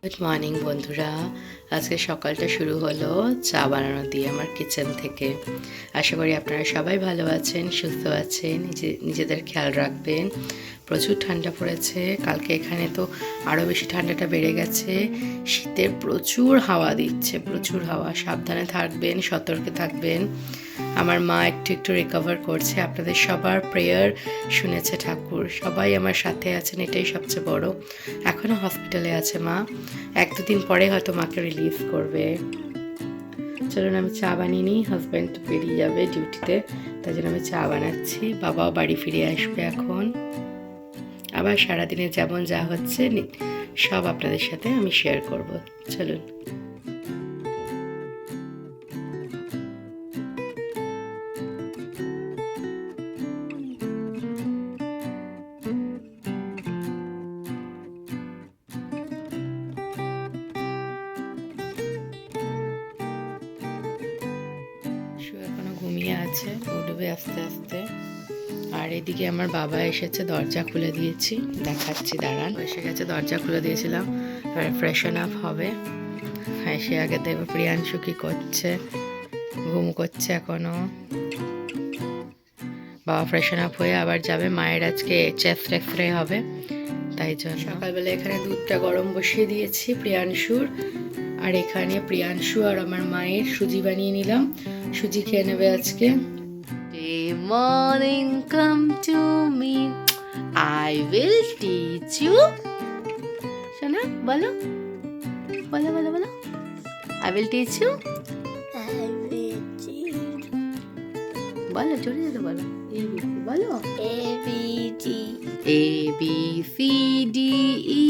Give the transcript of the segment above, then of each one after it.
Good morning বন্ধুরা। আজকে সকালটা শুরু হলো চা বানানো দিয়ে আমার কিচেন থেকে। আশা করি আপনারা সবাই ভালো আছেন, সুস্থ আছেন, নিজেদের খেয়াল রাখবেন। প্রচুর ঠান্ডা পড়েছে, কালকে এখানে তো আরও বেশি ঠান্ডাটা বেড়ে গেছে। শীতের প্রচুর হাওয়া দিচ্ছে, প্রচুর হাওয়া। সাবধানে থাকবেন, সতর্কে থাকবেন। আমার মা একটু একটু রিকভার করছে। আপনাদের সবার প্রেয়ার শুনেছে ঠাকুর, সবাই আমার সাথে আছেন, এটাই সবচেয়ে বড়। এখনও হসপিটালে আছে মা, 1-2 দিন পরে হয়তো মাকে রিলিজ করবে। চলুন আমি চা বানিয়ে নিই, হাজব্যান্ড বেরিয়ে যাবে ডিউটিতে, তাই জন্য আমি চা বানাচ্ছি। বাবাও বাড়ি ফিরে আসবে এখন। আবার সারাদিনে যেমন যা হচ্ছে সব আপনাদের সাথে আমি শেয়ার করব। চলুন। এখনো ঘুমিয়ে আছে, উঠবে আস্তে আস্তে। আর এদিকে আমার বাবা এসেছে, দরজা খুলে দিয়েছি, দেখাচ্ছি দাঁড়ান। এসে গেছে, দরজা খুলে দিয়েছিলাম। এবার ফ্রেশন আপ হবে। হ্যাঁ, সে আগে দেখবে প্রিয়াংশু কি করছে, ঘুম করছে এখনো। বাবা ফ্রেশন আপ হয়ে আবার যাবে, মায়ের আজকে চেস্ট এক্সরে হবে, তাই জন্য সকালবেলা এখানে দুধটা গরম বসিয়ে দিয়েছি প্রিয়াংশুর। আর এখানে প্রিয়াংশু আর আমার মায়ের সুজি বানিয়ে নিলাম, সুজি খেয়ে নেবে আজকে। Morning, come to me, I will teach you. শোনা, বলো বলো বলো বলো, I will teach you. I will teach. বলো, জোরে জোরে বলো। ABC বলো। ABC. A B C D E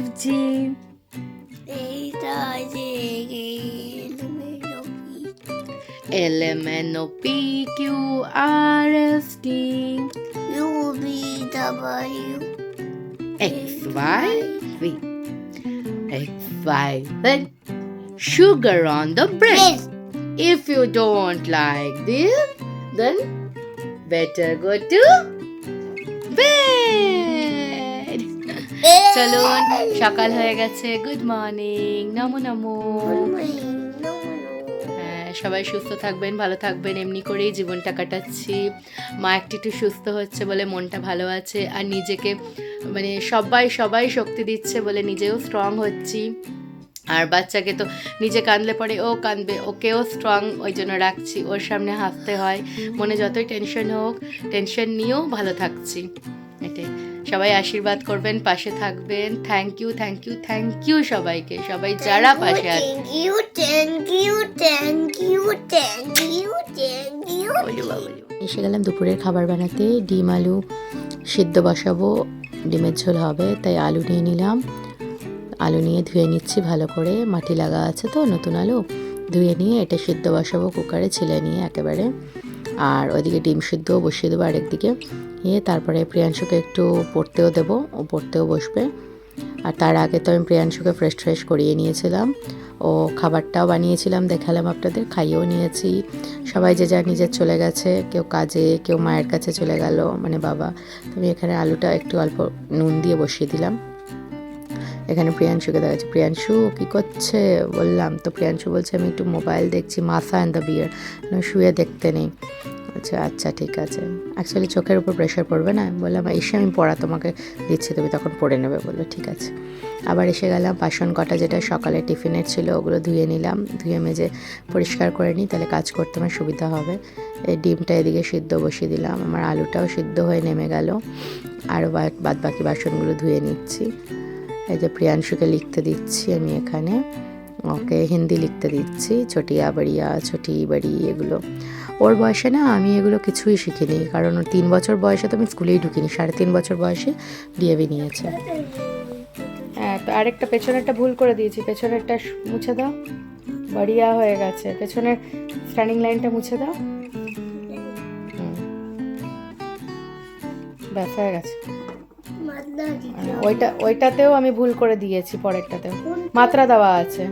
F G. L M N O P Q R S T U V W X Y Z. X Y Z. Sugar on the bread. If you don't like this, then better go to bed. চলুন, সকাল হয়ে গেছে। Good morning, নমো নমো। সবাই সুস্থ থাকবেন, ভালো থাকবেন, এমনি করেই জীবনটা কাটাচ্ছি। মা একটু সুস্থ হচ্ছে বলে মনটা ভালো আছে, আর নিজেকে মানে সবাই শক্তি দিচ্ছে বলে নিজেও স্ট্রং হচ্ছি। আর বাচ্চাকে তো নিজে কাঁদলে পরে ও কাঁদবে, ওকেও স্ট্রং ওই জন্য রাখছি, ওর সামনে হাসতে হয়। মনে যতই টেনশন হোক, টেনশন নিয়েও ভালো থাকছি। এটাই, সবাই আশীর্বাদ করবেন, পাশে থাকবেন। Thank you thank you thank you সবাইকে, সবাই যারা পাশে আছে। এসে গেলাম দুপুরের খাবার বানাতে। ডিম আলু সিদ্ধ বসাবো, ডিমের ঝোল হবে, তাই আলু নিয়ে নিলাম। আলু নিয়ে ধুয়ে নিচ্ছি ভালো করে, মাটি লাগা আছে তো, নতুন আলু ধুয়ে নিয়ে এটা সিদ্ধ বসাবো কুকারে, ছিলে নিয়ে একেবারে। আর ওইদিকে ডিম সিদ্ধও বসিয়ে দেবো আরেকদিকে। তারপরে প্রিয়াংশুকে একটু পড়তেও দেবো, ও পড়তেও বসবে। আর তার আগে তো আমি প্রিয়াংশুকে ফ্রেশ করিয়ে নিয়েছিলাম, ও খাবারটাও বানিয়েছিলাম, দেখালাম আপনাদের, খাইয়েও নিয়েছি। সবাই যে যার নিজের চলে গেছে, কেউ কাজে, কেউ মায়ের কাছে চলে গেল, মানে বাবা। আমি এখানে আলুটা একটু অল্প নুন দিয়ে বসিয়ে দিলাম। এখানে প্রিয়াংশুকে দেখাচ্ছি, প্রিয়াংশু কী করছে বললাম, তো প্রিয়াংশু বলছে আমি একটু মোবাইল দেখছি, মাসা অ্যান্ড দ্য বিয়ার, শুয়ে দেখতে নেই। আচ্ছা ঠিক আছে, অ্যাকচুয়ালি চোখের উপর প্রেশার পড়বে না। বললাম এসে আমি পড়া তোমাকে দিচ্ছি, তুমি তখন পড়ে নেবে। বললো ঠিক আছে। আবার এসে গেলাম, বাসন কটা যেটা সকালে টিফিনের ছিল ওগুলো ধুয়ে নিলাম, ধুয়ে মেজে পরিষ্কার করে নিই, তাহলে কাজ করতে আমার সুবিধা হবে। এই ডিমটা এদিকে সিদ্ধ বসিয়ে দিলাম, আমার আলুটাও সিদ্ধ হয়ে নেমে গেল। আর বাদ বাকি বাসনগুলো ধুয়ে নিচ্ছি। এই যে প্রিয়াংশুকে লিখতে দিচ্ছি আমি এখানে, ওকে হিন্দি লিখতে দিচ্ছি, ছোটিয়া বাড়িয়া, ছোটি বাড়ি, এগুলো। ওর বয়সে না আমি এগুলো কিছুই শিখিনি, কারণ 3 বছর বয়সে তো আমি স্কুলেই ঢুকিনি, 3.5 বছর বয়সে ডিএভি নিয়েছে। হ্যাঁ, তো আরেকটা পেছনেরটা ভুল করে দিয়েছি, পেছনেরটা মুছে দাও, বাড়িয়া হয়ে গেছে, পেছনের স্ট্যান্ডিং লাইনটা মুছে দাও। ব্যাস হয়ে গেছে। ওইটাতেও আমি ভুল করে দিয়েছি, পরেরটাতেও মাত্রা দেওয়া আছে,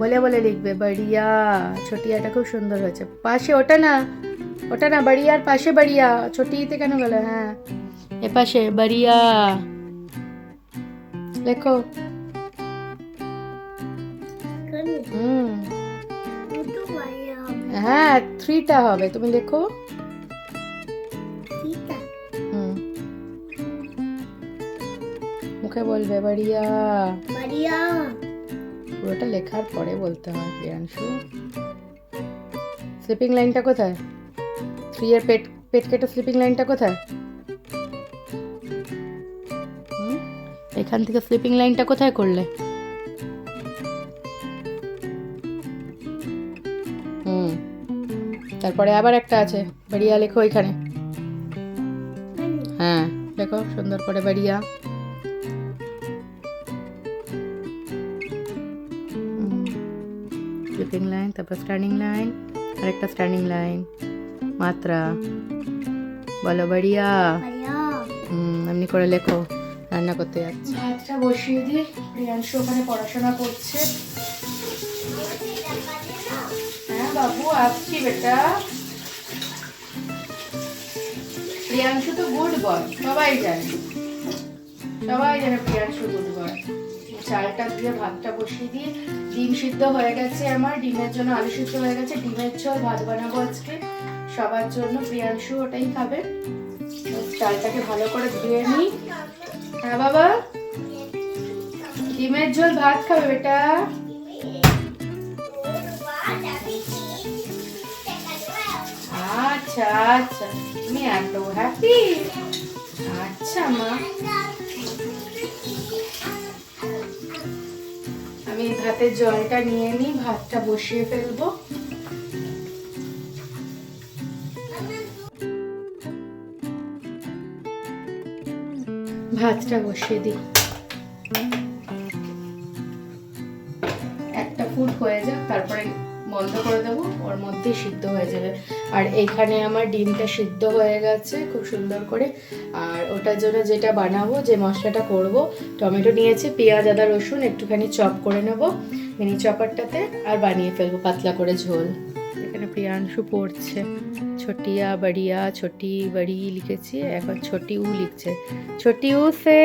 বলে বলে লিখবে বাড়িয়া। ছোটিয়াটা খুব সুন্দর হয়েছে, পাশে ওটা না বাড়িয়ার পাশে বাড়িয়া, ছোটিতে কেন গেল? হ্যাঁ, এ পাশে বাড়িয়া লেখো। হ্যাঁ 3টা হবে, তুমি লেখো। মুখে বলবে বাড়িয়া। পুরোটা লেখার পরে বলতে হয় প্রিয়াংশু। স্লিপিং লাইনটা কোথায়? 3 এর পেট কেটে স্লিপিং লাইনটা কোথায়? এখান থেকে স্লিপিং লাইনটা কোথায় করলে? তারপরে আবার একটা আছে, বাড়িয়া লেখো এখানে। হ্যাঁ লেখো সুন্দর করে বাড়িয়া। স্লিপিং লাইন, তারপর স্ট্যান্ডিং লাইন, আরেকটা স্ট্যান্ডিং লাইন, মাত্রা বলো বাড়িয়া। এমনি করে লেখো। রান্না করতে যাচ্ছি, ভাতটা বসিয়ে দিই। প্রিয়াংশু ওখানে পড়াশোনা করছে। হ্যাঁ বাবু আসছি বেটা। প্রিয়াংশু তো গুড বয়, সবাই জানে প্রিয়াংশু গুড বয়। চালটা দিয়ে ভাতটা বসিয়ে দিয়ে, ডিম সিদ্ধ হয়ে গেছে আমার, ডিমের জন্য আলু সিদ্ধ হয়ে গেছে, ডিমের ঝোল ভাত বানাবো আজকে সবার জন্য। প্রিয়াংশু ওটাই খাবে। চালটাকে ভালো করে ধুয়ে নিই। হ্যাঁ বাবা, ডিমের ঝোল ভাত খাবে বেটা। আচ্ছা আচ্ছা, তুমি এত হ্যাপি। আচ্ছা মা, আমি ভাতের জলটা নিয়ে নিই, ভাতটা বসিয়ে ফেলবো। ভাতটা বসিয়ে দিই, একটা ফুট হয়ে যাক, তারপরে বন্ধ করে দেবো, ওর মধ্যে সিদ্ধ হয়ে যাবে। আর এইখানে আমার ডিমটা সিদ্ধ হয়ে গেছে খুব সুন্দর করে। আর ওটার জন্য যেটা বানাবো, যে মশলাটা করব, টমেটো নিয়েছি, পেঁয়াজ আদা রসুন একটুখানি চপ করে নেব মিনি চপারটাতে, আর বানিয়ে ফেলবো পাতলা করে ঝোল। এখানে প্রিয়াংশু পড়ছে, ছোটিয়া বাড়িয়া, ছোটি বাড়ি লিখেছি, এখন ছোটি উ লিখছে। ছোটি উ সে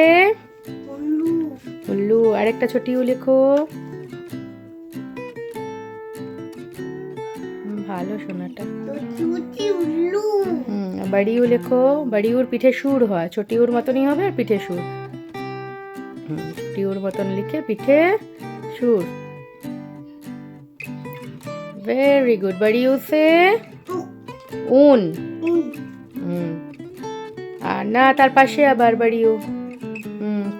উল্লু, আরেকটা ছোটি উ লেখো। ভালো শোনাটা। বাড়িউ লেখো, বাড়িউর পিঠে সুর হয়, ছোটিউর মতনই হবে, আর পিঠে সুর। ছোটিউর মতন লিখে পিঠে সুর। Very good. বাড়িউ সে উন। আর না, তার পাশে আবার বাড়িউ।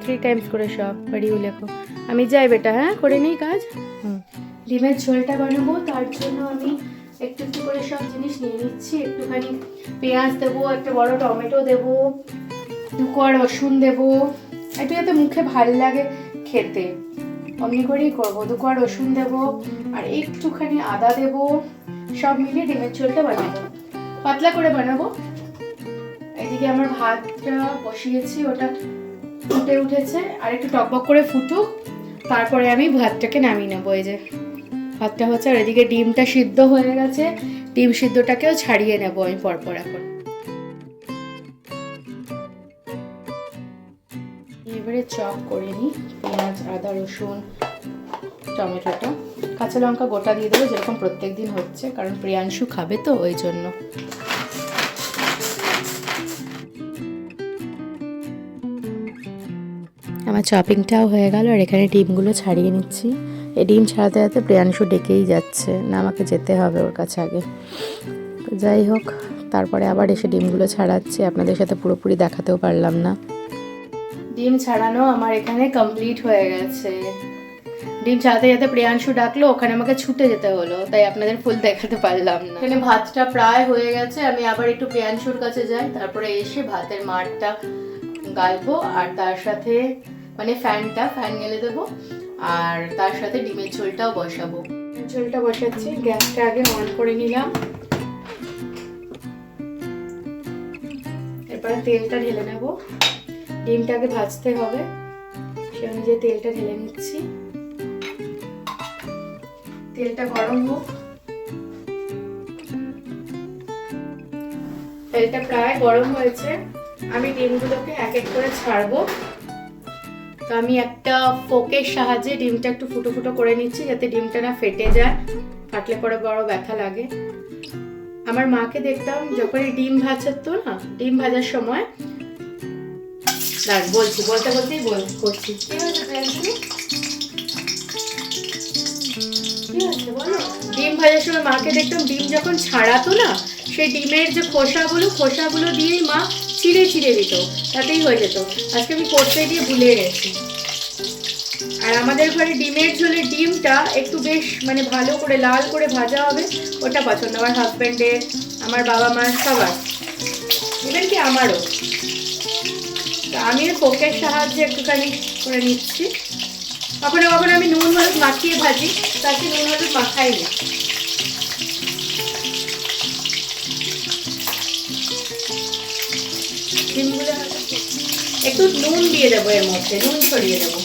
3 টাইমস করে সব বাড়িউ লেখো। আমি যাই বেটা, হ্যাঁ করে নিই কাজ। ডিমের ঝোলটা বানাবো, তার জন্য আমি একটু একটু করে সব জিনিস নিয়ে নিচ্ছি। একটুখানি পেঁয়াজ দেবো, একটা বড় টমেটো দেবো, 2 কোয়া রসুন দেবো, একটু যাতে মুখে ভাল লাগে খেতে, অমনি করেই করবো। 2 কোয়া রসুন দেবো, আর একটুখানি আদা দেবো। সব মিলিয়ে ডিমের ঝোলটা বানাবো, পাতলা করে বানাবো। এদিকে আমার ভাতটা বসিয়েছি, ওটা ফুটে উঠেছে, আর একটু টকবক করে ফুটুক, তারপরে আমি ভাতটাকে নামিয়ে নেবো। এই যে ভাতটা হচ্ছে, আর এদিকে ডিমটা সিদ্ধ হয়ে গেছে, ডিম সিদ্ধটাকেও ছাড়িয়ে নেবো আমি পরপর। এখন এবারে চপ করে নিই, পেঁয়াজ আদা রসুন টমেটোটা, কাঁচা লঙ্কা গোটা দিয়ে দেবো, যেরকম প্রত্যেক দিন হচ্ছে, কারণ প্রিয়াংশু খাবে তো ওই জন্য। আমার চপিংটাও হয়ে গেল, আর এখানে ডিমগুলো ছাড়িয়ে নিচ্ছি। এই ডিম ছাড়াতে ছাড়াতে প্রিয়াংশু ডেকেই যাচ্ছে, না আমাকে যেতে হবে ওর কাছে আগে। তো যাই হোক, তারপরে আবার এসে ডিমগুলো ছাড়াচ্ছে, আপনাদের সাথে পুরোপুরি দেখাতেও পারলাম না। ডিম ছাড়ানো আমার এখানে কমপ্লিট হয়ে গেছে। ডিম ছাড়াতে যেতে প্রিয়াংশু ডাকলো, ওখানে আমাকে ছুটে যেতে হলো, তাই আপনাদের ফুল দেখাতে পারলাম না। এখানে ভাতটা প্রায় হয়ে গেছে, আমি আবার একটু প্রিয়াংশুর কাছে যাই, তারপরে এসে ভাতের মাড়টা গালবো, আর তার সাথে মানে ফ্যান গেলে দেবো, আর তার সাথে ডিমের ঝোলটাও বসাবো। ঝোলটা বসাচ্ছি, গ্যাসটা আগে অন করে নিলাম। এরপরে তেলটা ঢেলে নেব, ডিমটাকে ভাজতে হবে, সে অনুযায়ী তেলটা ঢেলে নিচ্ছি। তেলটা গরম হোক, তেলটা প্রায় গরম হয়েছে, আমি ডিমগুলোকে এক এক করে ছাড়বো। তো আমি একটা ফোকের সাহায্যে ডিমটা একটু ফুটো ফুটো করে নিচ্ছি, যাতে ডিমটা না ফেটে যায়, ফাটলে পরে বড় ব্যথা লাগে। আমার মাকে দেখতাম যখন ডিম ভাজতো না, ডিম ভাজার সময় বলছি বলতে বলতেই করছি। কি হয়েছে প্রিয়াঙ্কি? কি হয়েছে বলো? ডিম ভাজার সময় মাকে দেখতাম ডিম যখন ছাড়াতো না, সেই ডিমের যে খোসাগুলো দিয়েই মা চিড়ে চিড়ে দিত, তাতেই হয়ে যেত। আজকে আমি করতে গিয়ে ভুলে গেছি। আর আমাদের ঘরে ডিমের ঝোলে ডিমটা একটু বেশ মানে ভালো করে লাল করে ভাজা হবে, ওটা পছন্দ আমার হাজব্যান্ডের, আমার বাবা মার, সবার, ইভেন কি আমারও। আমি ফোকের সাহায্যে একটুখানি করে নিচ্ছি। কখনো কখনো আমি নুন হলুদ মাখিয়ে ভাজি, তাকে নুন হলুদ মাখাই নি। ডিমগুলো একটু নুন দিয়ে দেবো, এর মধ্যে নুন ছড়িয়ে দেবো,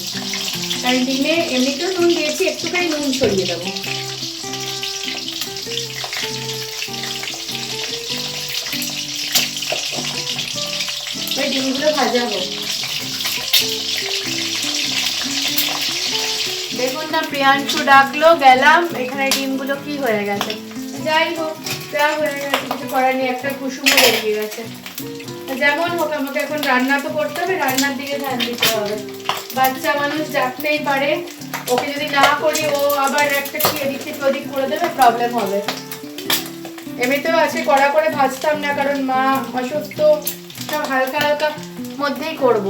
কারণ ডিমে এমনিতেও নুন দিয়েছি, একটুখানি নুন ছড়িয়ে দেবো। ডিমগুলো ভাজা হোক। দেখুন না, প্রিয়াংশু ডাকলো, গেলাম, এখানে ডিমগুলো কি হয়ে গেছে। যাই হোক, যা হয়ে গেছে কিছু করার নেই, একটা কুসুমও বেরিয়ে গেছে। যেমন হোক, আমাকে এখন রান্না তো করতে হবে, রান্নার দিকে ধ্যান দিতে হবে। বাচ্চা মানুষ ডাকতেই পারে, ওকে যদি না করি ও আবার একটা কি এদিক থেকে ওদিক করে দেবে, প্রবলেম হবে। এমনিতেও আছে কড়া করে ভাজতাম না, কারণ মা অসুস্থ, সব হালকা হালকা মধ্যেই করব।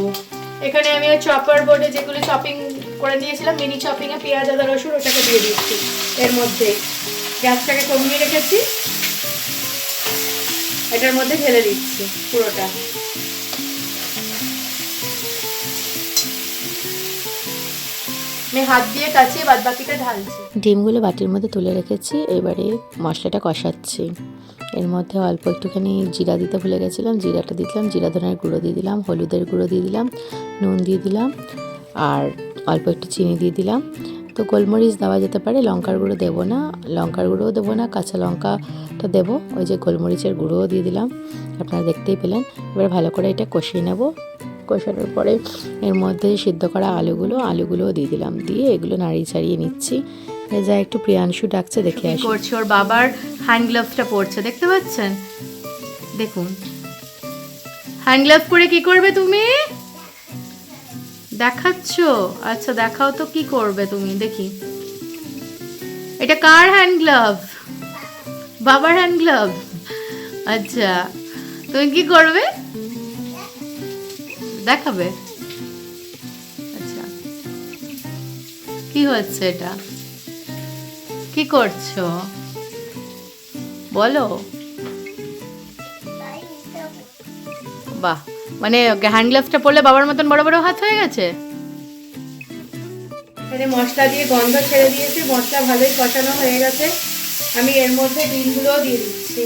এখানে আমি ওই চপার বোর্ডে যেগুলো চপিং করে নিয়েছিলাম, মিনি চপিংয়ে পেঁয়াজ আদা রসুন, ওটাকে দিয়ে দিচ্ছি এর মধ্যে। গ্যাসটাকে কমিয়ে রেখেছি, এটার মধ্যে ঢেলে দিচ্ছি পুরোটা। আমি হাত দিয়ে কাচিয়ে বাদ বাকিটা ঢালছি। ডিমগুলো বাটির মধ্যে তুলে রেখেছি, এবারে মশলাটা কষাচ্ছি। এর মধ্যে অল্প একটুখানি জিরা দিতে ভুলে গেছিলাম, জিরাটা দিলাম, জিরা ধনের গুঁড়ো দিয়ে দিলাম, হলুদের গুঁড়ো দিয়ে দিলাম, নুন দিয়ে দিলাম, আর অল্প একটু চিনি দিয়ে দিলাম। তো গোলমরিচ দেওয়া যেতে পারে, লঙ্কার গুঁড়ো দেবো না, লঙ্কার গুঁড়োও দেবো না, কাঁচা লঙ্কাটা দেবো, ওই যে গোলমরিচের গুঁড়োও দিয়ে দিলাম, আপনারা দেখতেই পেলেন। এবার ভালো করে এটা কষিয়ে নেব। কষানোর পরে এর মধ্যে সিদ্ধ করা আলুগুলোও দিয়ে দিলাম, দিয়ে এগুলো নাড়িয়ে ছাড়িয়ে নিচ্ছি। যা একটু প্রিয়াংশু ডাকছে, দেখে আসি। করছে, ওর বাবার হ্যান্ড গ্লাভসটা পরছে, দেখতে পাচ্ছেন? দেখুন, হ্যান্ড গ্লাভস পরে কি করবে তুমি? দেখাচ্ছ? আচ্ছা দেখাও তো, কি করবে তুমি দেখি। এটা কার হ্যান্ড গ্লাভ? বাবার হ্যান্ড গ্লাভ। আচ্ছা, তুমি কি করবে? দেখাবে? আচ্ছা, কি হচ্ছে এটা? কি করছো বলো? বাহ, মানে হ্যান্ড গ্লাভসটা পরলে বাবার মতন বড় বড় হাত হয়ে গেছে। এখানে মশলা দিয়ে গন্ধ ছেড়ে দিয়েছে, মশলা ভালোই কষানো হয়ে গেছে। আমি এর মধ্যে ডিমগুলোও দিয়ে দিচ্ছি,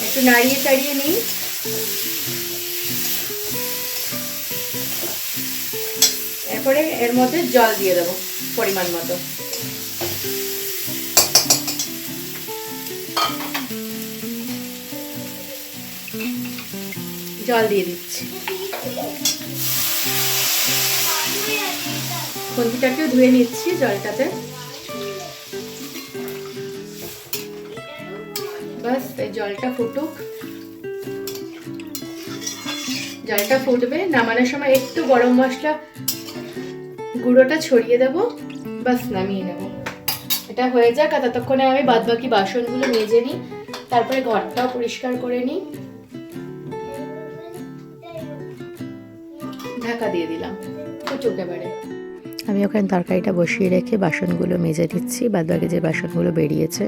একটু নাড়িয়ে চাড়িয়ে নিই। এরপরে এর মধ্যে জল দিয়ে দেবো পরিমাণ মতো। জল দিয়ে দিচ্ছি। খুন্তিটাকেও ধুয়ে নিচ্ছি জলটাতে। বাস, এই জলটা ফুটুক। জলটা ফুটবে, নামানোর সময় একটু গরম মশলা গুঁড়োটা ছড়িয়ে দেবো, বাস নামিয়ে নেব। এটা হয়ে যাক, আর ততক্ষণে আমি বাদবাকি বাসনগুলো মেজে নিই, তারপরে ঘরটাও পরিষ্কার করে নিই। ঢাকা দিয়ে দিলাম, ফুটুক এবারে। আমি ওখানে তরকারিটা বসিয়ে রেখে বাসনগুলো মেজে দিচ্ছি, বাদবাকি যে বাসনগুলো বেরিয়েছে।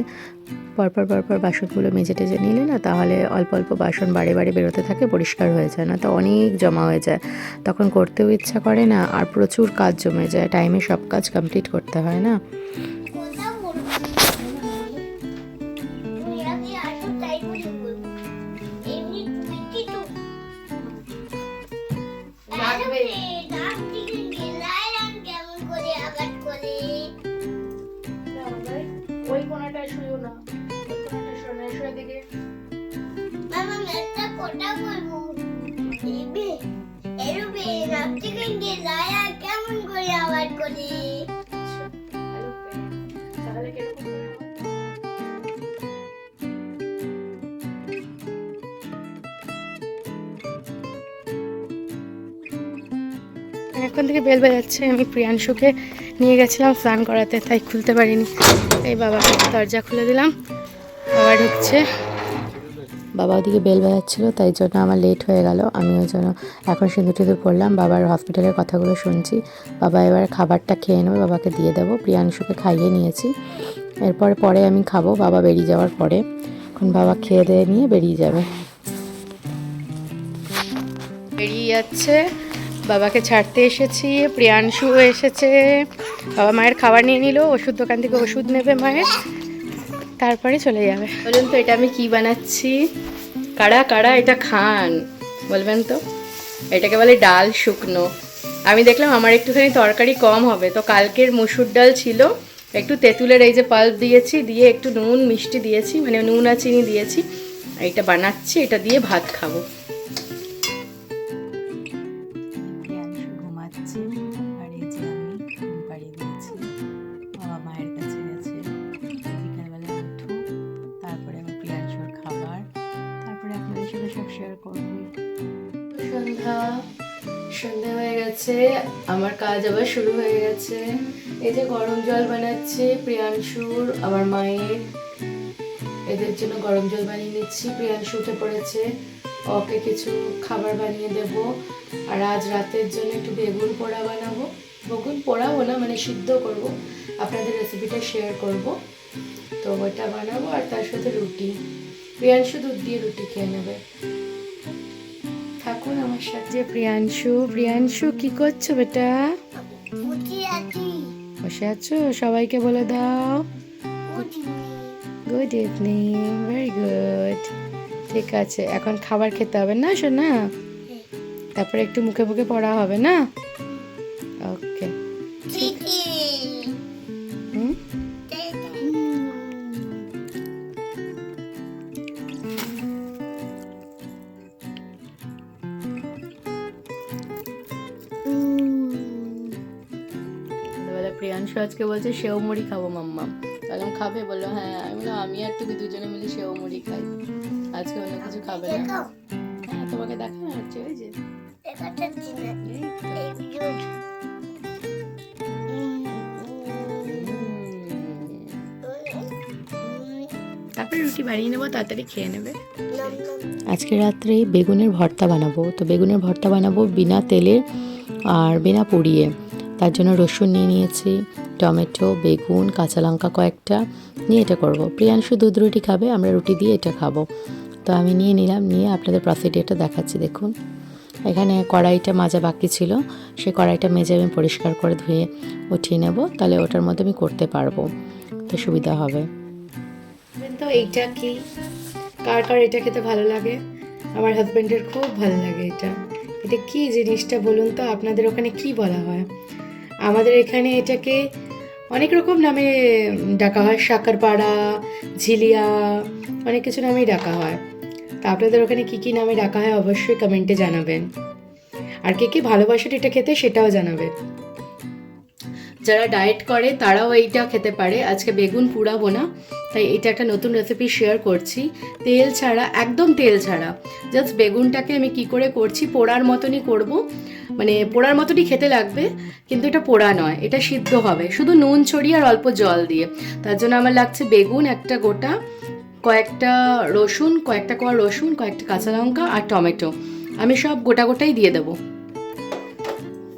পরপর বাসনগুলো মেজে টেজে নিলে না, তাহলে অল্প অল্প বাসন বারে বারে বেরোতে থাকে, পরিষ্কার হয়ে যায় না, তো অনেক জমা হয়ে যায়, তখন করতেও ইচ্ছা করে না, আর প্রচুর কাজ জমে যায়, টাইমে সব কাজ কমপ্লিট করতে হয় না। ওই কোণাটা শুরু না, ওই কোণাটা সোনার দিকে। মামা একটা কথা বলবো, এবে এরবে রাতে গিয়ে লায়া কেমন করে আওয়াজ করে। তাহলে কেরকম করে? এখন থেকে বেল বাজাচ্ছে। আমি প্রিয়াংশুকে নিয়ে গেছিলাম স্নান করাতে, তাই খুলতে পারিনি। এই বাবাকে দরজা খুলে দিলাম, বাবা ঢুকছে। বাবা ওদিকে বেল বাজাচ্ছিলো, তাই জন্য আমার লেট হয়ে গেল। আমি ওই জন্য এখন সিঁদুর টিঁদুর পড়লাম, বাবার হসপিটালের কথাগুলো শুনছি। বাবা এবার খাবারটা খেয়ে নেবে, বাবাকে দিয়ে দেবো। প্রিয়াংশুকে খাইয়ে নিয়েছি, পরে আমি খাবো বাবা বেরিয়ে যাওয়ার পরে। এখন বাবা খেয়ে দিয়ে নিয়ে বেরিয়ে যাবে, বেরিয়ে যাচ্ছে। বাবাকে ছাড়তে এসেছি, প্রিয়াংশু এসেছে। বাবা মায়ের খাবার নিয়ে নিল, ওষুধ দোকান থেকে ওষুধ নেবে মায়ের, তারপরে চলে যাবে। বলুন তো এটা আমি কি বানাচ্ছি? কাড়া কাড়া এটা খান বলবেন তো? এটাকে বলে ডাল শুকনো। আমি দেখলাম আমার একটুখানি তরকারি কম হবে, তো কালকের মসুর ডাল ছিল, একটু তেঁতুলের এই যে পাল্প দিয়েছি, দিয়ে একটু নুন মিষ্টি দিয়েছি, মানে নুন আর চিনি দিয়েছি। এইটা বানাচ্ছি, এটা দিয়ে ভাত খাবো। ঘুমাচ্ছে আর এই যে আমি ঘুম পাড়িয়ে দিয়েছি। বাবা মায়ের কাছে গেছে, বিকালবেলা উঠো, তারপরে আমি প্রিয়াংশুর খাবার, তারপরে আপনাদের সাথে সব শেয়ার করবো। সন্ধ্যা হয়ে গেছে, আমার কাজ আবার শুরু হয়ে গেছে। এই যে গরম জল বানাচ্ছি প্রিয়াংশুর, আমার মায়ের, এদের জন্য গরম জল বানিয়ে নিচ্ছি। প্রিয়াংশু উঠে পড়েছে, ওকে কিছু খাবার বানিয়ে দেব। আর আজ রাতের জন্য একটু বেগুন পোড়া বানাবো। বেগুন পোড়াবো না, মানে সিদ্ধ করব, আপনাদের রেসিপিটা শেয়ার করব। তো ওটা বানাবো, আর তার সাথে রুটি। প্রিয়াংশু দুধ দিয়ে রুটি খেয়ে নেবে। থাকুন আমার সাথে। প্রিয়াংশু কি করছো বেটা? বসে আছো? সবাইকে বলে দাও গুড ইভিনিং। ভেরি গুড, ঠিক আছে। এখন খাবার খেতে হবে না শোনা? তারপরে একটু মুখে মুখে পড়া হবে না? ওকে, প্রিয়াংশু আজকে বলছে সেও মুড়ি খাবো মাম্মা। তাহলে খাবে? বললো হ্যাঁ। আমি বললাম আমি আর তুমি দুজনে মিলে সেও মুড়ি খাই, আজকে অন্য কিছু খাবে না। হ্যাঁ তোমাকে দেখানো হচ্ছে, ওই যে তারপরে রুটি বানিয়ে নেবো, তাড়াতাড়ি খেয়ে নেবে। আজকে রাত্রে বেগুনের ভর্তা বানাবো। তো বেগুনের ভর্তা বানাবো বিনা তেলে আর বিনা পুড়িয়ে। তার জন্য রসুন নিয়ে নিয়েছি, টমেটো, বেগুন, কাঁচা লঙ্কা কয়েকটা নিয়ে এটা করব। প্রিয়াংশু দুধ রুটি খাবে, আমরা রুটি দিয়ে এটা খাবো। তো আমি নিয়ে নিলাম, নিয়ে আপনাদের প্রসিডিওরটা দেখাচ্ছি দেখুন। এখানে কড়াইটা মাজা বাকি ছিল, সেই কড়াইটা মেজে আমি পরিষ্কার করে ধুয়ে উঠিয়ে নেব, তাহলে ওটার মধ্যে আমি করতে পারবো, তো সুবিধা হবে। তো এইটা কি, কার কার এটা খেতে ভালো লাগে? আমার হাজব্যান্ডের খুব ভালো লাগে এটা। এটা কি জিনিসটা বলুন তো? আপনাদের ওখানে কি বলা হয়? আমাদের এখানে এটাকে অনেক রকম নামে ডাকা হয়, শাকারপাড়া, ঝিলিয়া, অনেক কিছু নামেই ডাকা হয়। তা আপনাদের ওখানে কি কি নামে ডাকা হয় অবশ্যই কমেন্টে জানাবেন। আর কে কে ভালোবাসেন এটা খেতে সেটাও জানাবেন। যারা ডায়েট করে তারাও এইটা খেতে পারে। আজকে বেগুন পুড়াবো না, তাই এটা একটা নতুন রেসিপি শেয়ার করছি, তেল ছাড়া, একদম তেল ছাড়া। জাস্ট বেগুনটাকে আমি কি করে করছি, পোড়ার মতনই করব, মানে পোড়ার মতনই খেতে লাগবে, কিন্তু এটা পোড়া নয়, এটা সিদ্ধ হবে শুধু নুন ছড়িয়ে আর অল্প জল দিয়ে। তার জন্য আমার লাগছে বেগুন একটা গোটা, কয়েকটা রসুন, কয়েকটা কোয়া রসুন, কয়েকটা কাঁচা লঙ্কা আর টমেটো। আমি সব গোটা গোটাই দিয়ে দেবো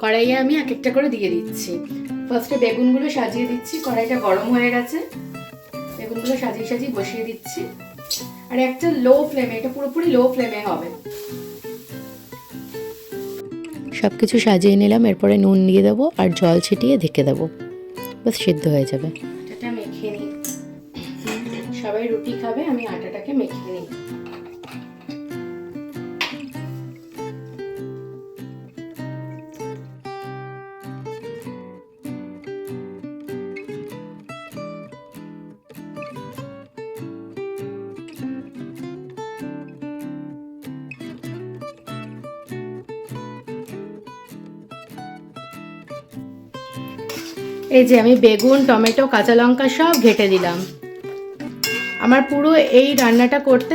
কড়াইয়ে। আমি এক একটা করে দিয়ে দিচ্ছি। ফার্স্টে বেগুনগুলো সাজিয়ে দিচ্ছি, কড়াইটা গরম হয়ে গেছে, বেগুনগুলো সাজিয়ে সাজিয়ে বসিয়ে দিচ্ছি। আর একটা লো ফ্লেমে, এটা পুরোপুরি লো ফ্লেমে হবে। সব কিছু সাজিয়ে নিলাম, এরপরে নুন দিয়ে দেবো আর জল ছিটিয়ে ঢেকে দেবো, বাস সিদ্ধ হয়ে যাবে। আটাটা মেখে নিই, সবাই রুটি খাবে, আমি আটাটাকে মেখে নিই। এই যে আমি বেগুন, টমেটো, কাঁচা লঙ্কা সব ঘেটে দিলাম। আমার পুরো এই রান্নাটা করতে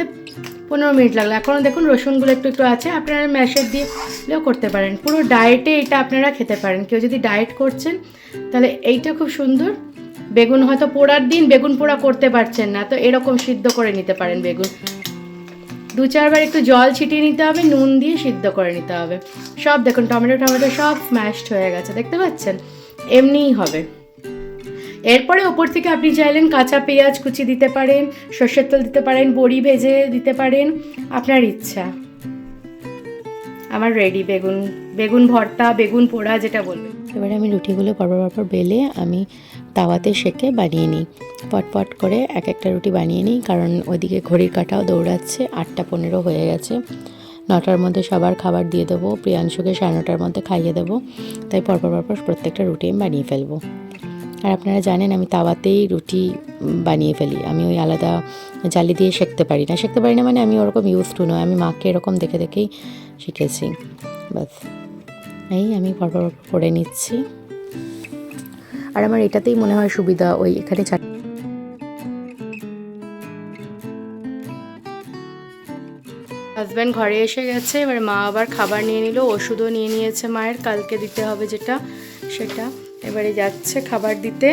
15 মিনিট লাগলো। এখনও দেখুন রসুনগুলো একটু একটু আছে, আপনারা ম্যাশের দিয়েও করতে পারেন। পুরো ডায়েটে এটা আপনারা খেতে পারেন, কেউ যদি ডায়েট করছেন তাহলে এইটা খুব সুন্দর। বেগুন হয়তো পোড়ার দিন বেগুন পোড়া করতে পারছেন না, তো এরকম সিদ্ধ করে নিতে পারেন বেগুন। 2-4 বার একটু জল ছিটিয়ে নিতে হবে, নুন দিয়ে সিদ্ধ করে নিতে হবে। সব দেখুন টমেটো সব স্ম্যাশড হয়ে গেছে, দেখতে পাচ্ছেন? এমনিই হবে। এরপরে ওপর থেকে আপনি চাইলেন কাঁচা পেঁয়াজ কুচি দিতে পারেন, সর্ষের তেল দিতে পারেন, বড়ি ভেজে দিতে পারেন, আপনার ইচ্ছা। আমার রেডি বেগুন ভর্তা, বেগুন পোড়া, যেটা বলবেন। এবারে আমি রুটিগুলো পরপর বেলে আমি তাওয়াতে সেঁকে বানিয়ে নিই। পটপট করে এক একটা রুটি বানিয়ে নিই, কারণ ওইদিকে ঘড়ির কাঁটাও দৌড়াচ্ছে, 8:15 হয়ে গেছে। 9টার মধ্যে সবার খাবার দিয়ে দেবো, প্রিয়াংশুকে 9:30টার মধ্যে খাইয়ে দেবো, তাই পরপর প্রত্যেকটা রুটি আমি বানিয়ে ফেলবো। আর আপনারা জানেন আমি তাওয়াতেই রুটি বানিয়ে ফেলি, আমি ওই আলাদা জালি দিয়ে সেঁকতে পারি না মানে আমি ওরকম ইউজ টু নয়, আমি মাকে এরকম দেখেই শিখেছি। বাস এই আমি পরপর করে নিচ্ছি। আর আমার এটাতেই মনে হয় সুবিধা, ওই এখানে হাজব্যান্ড ঘরে এসে গেছে, এবার মা আবার খাবার নিয়ে নিল, ওষুধও নিয়ে নিয়েছে মায়ের, কালকে দিতে হবে যেটা সেটা। এবারে যাচ্ছে খাবার দিতে।